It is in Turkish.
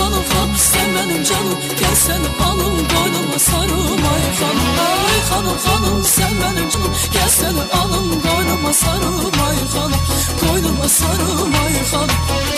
hanım hanım sen benim canım, gel seni alım koynuma sarım ay hanım. Ay hanım hanım sen benim canım, gel seni alım koynuma sarım ay hanım. Koynuma sarım ay hanım.